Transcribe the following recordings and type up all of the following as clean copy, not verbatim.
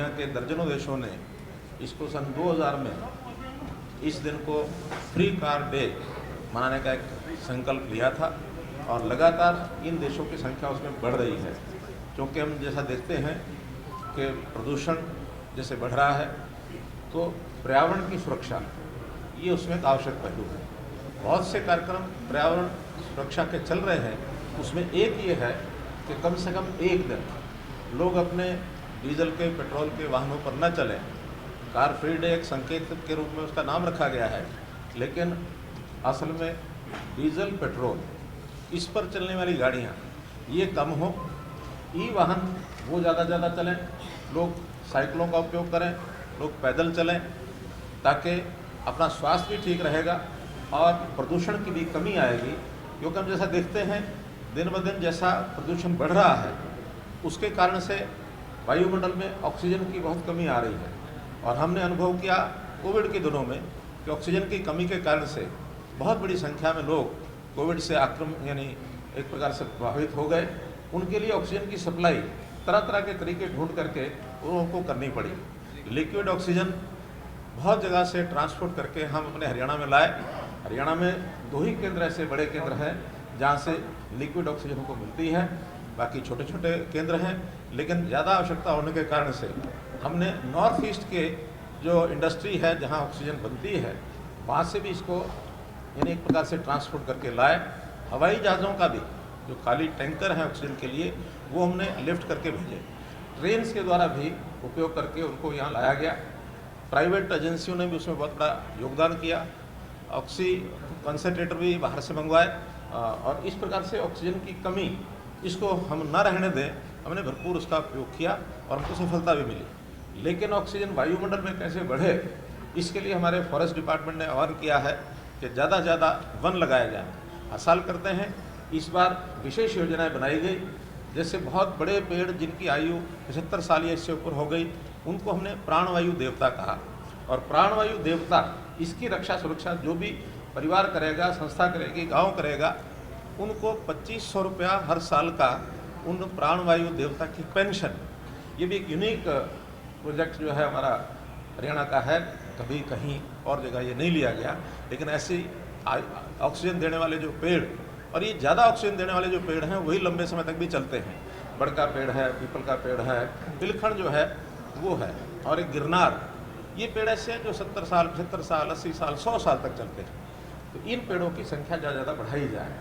दुनिया के दर्जनों देशों ने इसको सन 2000 में इस दिन को फ्री कार डे मनाने का एक संकल्प लिया था और लगातार इन देशों की संख्या उसमें बढ़ रही है, क्योंकि हम जैसा देखते हैं कि प्रदूषण जैसे बढ़ रहा है तो पर्यावरण की सुरक्षा ये उसमें एक आवश्यक पहलू है। बहुत से कार्यक्रम पर्यावरण सुरक्षा के चल रहे हैं, उसमें एक ये है कि कम से कम एक दिन लोग अपने डीजल के पेट्रोल के वाहनों पर न चलें। कार फ्री डे एक संकेत के रूप में उसका नाम रखा गया है, लेकिन असल में डीजल पेट्रोल इस पर चलने वाली गाड़ियाँ ये कम हो, ई वाहन वो ज़्यादा चलें, लोग साइकिलों का उपयोग करें, लोग पैदल चलें, ताकि अपना स्वास्थ्य भी ठीक रहेगा और प्रदूषण की भी कमी आएगी। क्योंकि हम जैसा देखते हैं दिन ब दिन जैसा प्रदूषण बढ़ रहा है उसके कारण से वायुमंडल में ऑक्सीजन की बहुत कमी आ रही है और हमने अनुभव किया कोविड के दिनों में कि ऑक्सीजन की कमी के कारण से बहुत बड़ी संख्या में लोग कोविड से आक्रामक यानी एक प्रकार से प्रभावित हो गए। उनके लिए ऑक्सीजन की सप्लाई तरह तरह के तरीके ढूंढ करके उनको करनी पड़ी। लिक्विड ऑक्सीजन बहुत जगह से ट्रांसपोर्ट करके हम अपने हरियाणा में लाए। हरियाणा में 2 ही केंद्र ऐसे बड़े केंद्र हैं जहाँ से लिक्विड ऑक्सीजन को मिलती है, बाकी छोटे छोटे केंद्र हैं, लेकिन ज़्यादा आवश्यकता होने के कारण से हमने नॉर्थ ईस्ट के जो इंडस्ट्री है जहाँ ऑक्सीजन बनती है वहाँ से भी इसको यानी एक प्रकार से ट्रांसपोर्ट करके लाए। हवाई जहाज़ों का भी जो खाली टैंकर हैं ऑक्सीजन के लिए वो हमने लिफ्ट करके भेजे। ट्रेन के द्वारा भी उपयोग करके उनको यहाँ लाया गया। प्राइवेट एजेंसियों ने भी उसमें बहुत बड़ा योगदान किया। ऑक्सी कंसनट्रेटर भी बाहर से मंगवाए और इस प्रकार से ऑक्सीजन की कमी इसको हम न रहने दें, हमने भरपूर उसका उपयोग किया और हमको सफलता भी मिली। लेकिन ऑक्सीजन वायुमंडल में कैसे बढ़े इसके लिए हमारे फॉरेस्ट डिपार्टमेंट ने आह्वान किया है कि ज़्यादा से ज़्यादा वन लगाए जाएँ। हर साल करते हैं, इस बार विशेष योजनाएं बनाई गई। जैसे बहुत बड़े पेड़ जिनकी आयु 75 साल या इससे ऊपर हो गई उनको हमने प्राणवायु देवता कहा और प्राणवायु देवता इसकी रक्षा सुरक्षा जो भी परिवार करेगा, संस्था करेगी, गांव करेगा, उनको 2500 रुपया हर साल का उन प्राणवायु देवता की पेंशन। ये भी एक यूनिक प्रोजेक्ट जो है हमारा हरियाणा का है, कभी कहीं और जगह ये नहीं लिया गया। लेकिन ऐसी ऑक्सीजन देने वाले जो पेड़ और ये ज़्यादा ऑक्सीजन देने वाले जो पेड़ हैं वही लंबे समय तक भी चलते हैं। बड़ का पेड़ है, पीपल का पेड़ है, बिलखंड जो है वो है और एक गिरनार, ये पेड़ ऐसे हैं जो 70 साल, 75 साल, 80 साल, 100 साल तक चलते हैं। तो इन पेड़ों की संख्या ज़्यादा बढ़ाई जाए।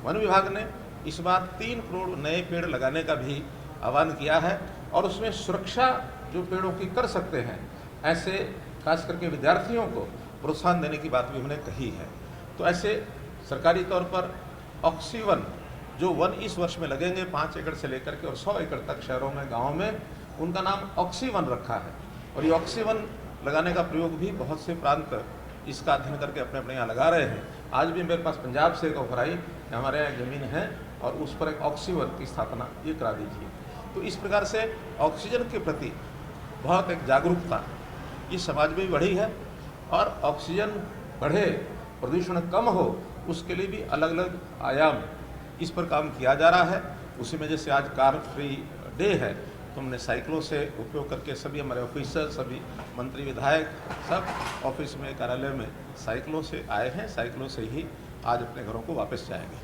वन विभाग ने इस बार 3 करोड़ नए पेड़ लगाने का भी आह्वान किया है और उसमें सुरक्षा जो पेड़ों की कर सकते हैं, ऐसे खास करके विद्यार्थियों को प्रोत्साहन देने की बात भी हमने कही है। तो ऐसे सरकारी तौर पर ऑक्सीवन जो वन इस वर्ष में लगेंगे 5 एकड़ से लेकर के और 100 एकड़ तक शहरों में, गाँव में, उनका नाम ऑक्सीवन रखा है। और ये ऑक्सीवन लगाने का प्रयोग भी बहुत से प्रांत इसका अध्ययन करके अपने अपने यहाँ लगा रहे हैं। आज भी मेरे पास पंजाब से एक ऑफर आई, हमारे यहाँ ज़मीन है और उस पर एक ऑक्सीवन की स्थापना ये करा दीजिए। तो इस प्रकार से ऑक्सीजन के प्रति बहुत एक जागरूकता ये समाज में भी बढ़ी है और ऑक्सीजन बढ़े, प्रदूषण कम हो, उसके लिए भी अलग अलग आयाम इस पर काम किया जा रहा है। उसी में जैसे आज कार फ्री डे है तो हमने साइकिलों से उपयोग करके सभी हमारे ऑफिसर, सभी मंत्री, विधायक सब ऑफिस में, कार्यालय में साइकिलों से आए हैं। साइकिलों से ही आज अपने घरों को वापस जाएंगे।